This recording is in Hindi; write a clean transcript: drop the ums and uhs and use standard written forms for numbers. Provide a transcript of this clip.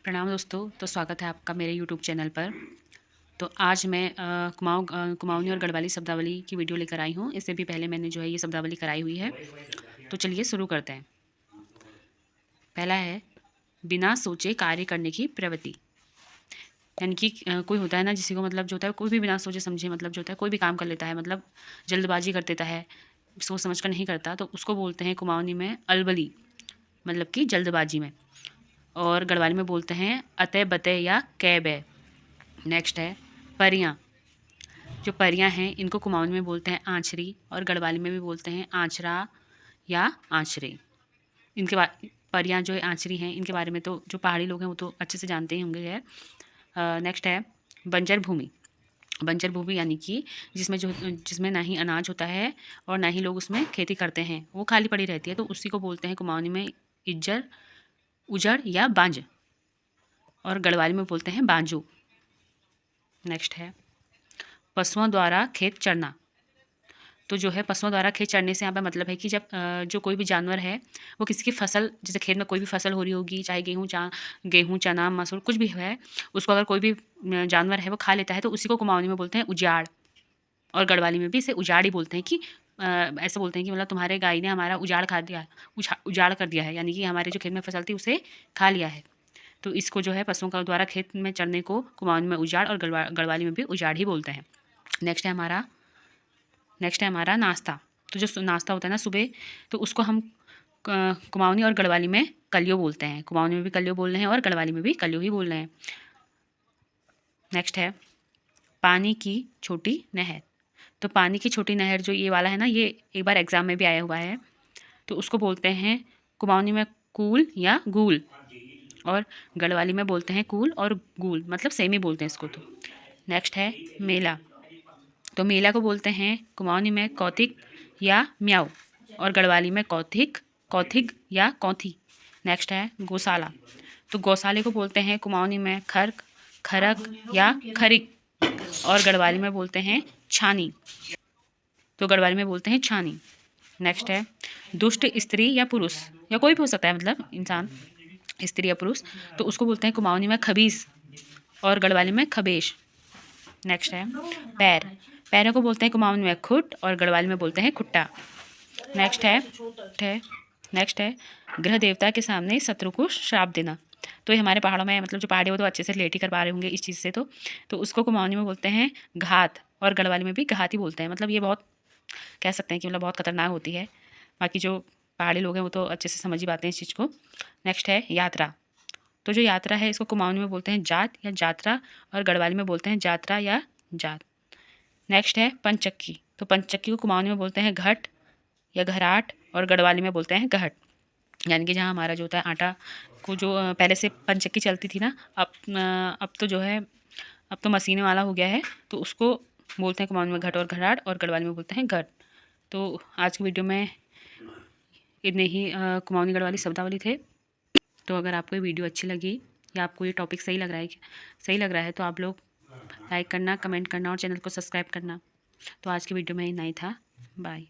प्रणाम दोस्तों। तो स्वागत है आपका मेरे यूट्यूब चैनल पर। तो आज मैं कुमाऊनी और गढ़वाली शब्दावली की वीडियो लेकर आई हूँ। इससे भी पहले मैंने जो है ये शब्दावली कराई हुई है। तो चलिए शुरू करते हैं। पहला है बिना सोचे कार्य करने की प्रवृत्ति। यानी कि कोई होता है ना, जिसी को मतलब जो होता है कोई भी बिना सोचे समझे मतलब जो होता है कोई भी काम कर लेता है, मतलब जल्दबाजी कर देता है, सोच समझ कर नहीं करता, तो उसको बोलते हैं कुमाऊनी में अलबली, मतलब कि जल्दबाजी में। और गढ़वाली में बोलते हैं अतः बतः या कै बै। नेक्स्ट है परियां। जो परियां हैं इनको कुमाऊनी में बोलते हैं आँचरी, और गढ़वाली में भी बोलते हैं आँचरा या आँचरे। इनके परियां जो आँचरी हैं इनके बारे में तो जो पहाड़ी लोग हैं वो तो अच्छे से जानते ही होंगे। है नेक्स्ट है बंजर भूमि। बंजर भूमि यानी कि जिसमें ना ही अनाज होता है और ना ही लोग उसमें खेती करते हैं, वो खाली पड़ी रहती है, तो उसी को बोलते हैं कुमाऊनी में इज्जर, उजड़ या बांज, और गढ़वाली में बोलते हैं बांजू। नेक्स्ट है पशुओं द्वारा खेत चरना। तो जो है पशुओं द्वारा खेत चरने से यहाँ पे मतलब है कि जब जो कोई भी जानवर है वो किसी की फसल, जैसे खेत में कोई भी फसल हो रही होगी, चाहे गेहूँ चना मसूर कुछ भी है, उसको अगर कोई भी जानवर है वो खा लेता है, तो उसी को कुमाऊनी में बोलते हैं उजाड़, और गढ़वाली में भी इसे उजाड़ ही बोलते हैं कि ऐसे बोलते हैं कि मतलब तुम्हारे गाय ने हमारा उजाड़ खा दिया, उजाड़ कर दिया है, यानी कि हमारे जो खेत में फसल थी उसे खा लिया है। तो इसको जो है पशुओं का द्वारा खेत में चरने को कुमाऊनी में उजाड़ और गढ़वाली में भी उजाड़ ही बोलते हैं। नेक्स्ट है हमारा नाश्ता। तो जो नाश्ता होता है ना सुबह, तो उसको हम कुमाऊनी और गढ़वाली में कलियो बोलते हैं। कुमाऊनी में भी कलियो बोल रहे हैं और गढ़वाली में भी कलियो ही बोल रहे हैं। नेक्स्ट है पानी की छोटी नहर। तो पानी की छोटी नहर जो ये वाला है ना, ये एक बार एग्जाम में भी आया हुआ है। तो उसको बोलते हैं कुमाऊनी में कूल या गूल, और गढ़वाली में बोलते हैं कूल और गूल, मतलब सेम ही बोलते हैं इसको। तो नेक्स्ट है मेला। तो मेला को बोलते हैं कुमाऊनी में कौथिक या म्याऊ, और गढ़वाली में कौथिक, कौथिग या कौथी। नेक्स्ट है गौशाला। तो गौशाले को बोलते हैं कुमाऊनी में खर्क, खरक या खरिक, और गढ़वाली में बोलते हैं छानी। तो गढ़वाली में बोलते हैं छानी। नेक्स्ट है दुष्ट स्त्री या पुरुष, या कोई भी हो सकता है, मतलब इंसान, स्त्री या पुरुष, तो उसको बोलते हैं कुमाऊनी में खबीस, और गढ़वाली में खबेश। नेक्स्ट है पैर। पैरों को बोलते हैं कुमाऊनी में खुट, और गढ़वाली में बोलते हैं खुट्टा। नेक्स्ट है ग्रह देवता के सामने शत्रु को श्राप देना। तो ये हमारे पहाड़ों में, मतलब जो पहाड़ी वो तो अच्छे से रिलेट ही कर पा रहे होंगे इस चीज़ से। तो उसको कुमाऊनी में बोलते हैं घात, और गढ़वाली में भी घात ही बोलते हैं। मतलब ये बहुत कह सकते हैं कि मतलब बहुत खतरनाक होती है। बाकी जो पहाड़ी लोग हैं वो तो अच्छे से समझ ही पाते हैं इस चीज़ को। नेक्स्ट है यात्रा। तो जो यात्रा है इसको कुमाऊनी में बोलते हैं जात या जात्रा, और गढ़वाली में बोलते हैं जात्रा या जात। नेक्स्ट है पंचक्की। तो पंचक्की को कुमाऊनी में बोलते हैं घट या घराट, और गढ़वाली में बोलते हैं गहट। यानी कि जहाँ हमारा जो होता है आटा को, जो पहले से पंचक्की चलती थी ना, अब तो जो है अब तो मशीने वाला हो गया है, तो उसको बोलते हैं कुमाऊनी में घट और घराट, और गढ़वाली में बोलते हैं घट। तो आज की वीडियो में इतने ही कुमाऊनी गढ़वाली शब्दावली थे। तो अगर आपको ये वीडियो अच्छी लगी या आपको ये टॉपिक सही लग रहा है तो आप लोग लाइक करना, कमेंट करना और चैनल को सब्सक्राइब करना। तो आज की वीडियो में इतना ही था। बाय।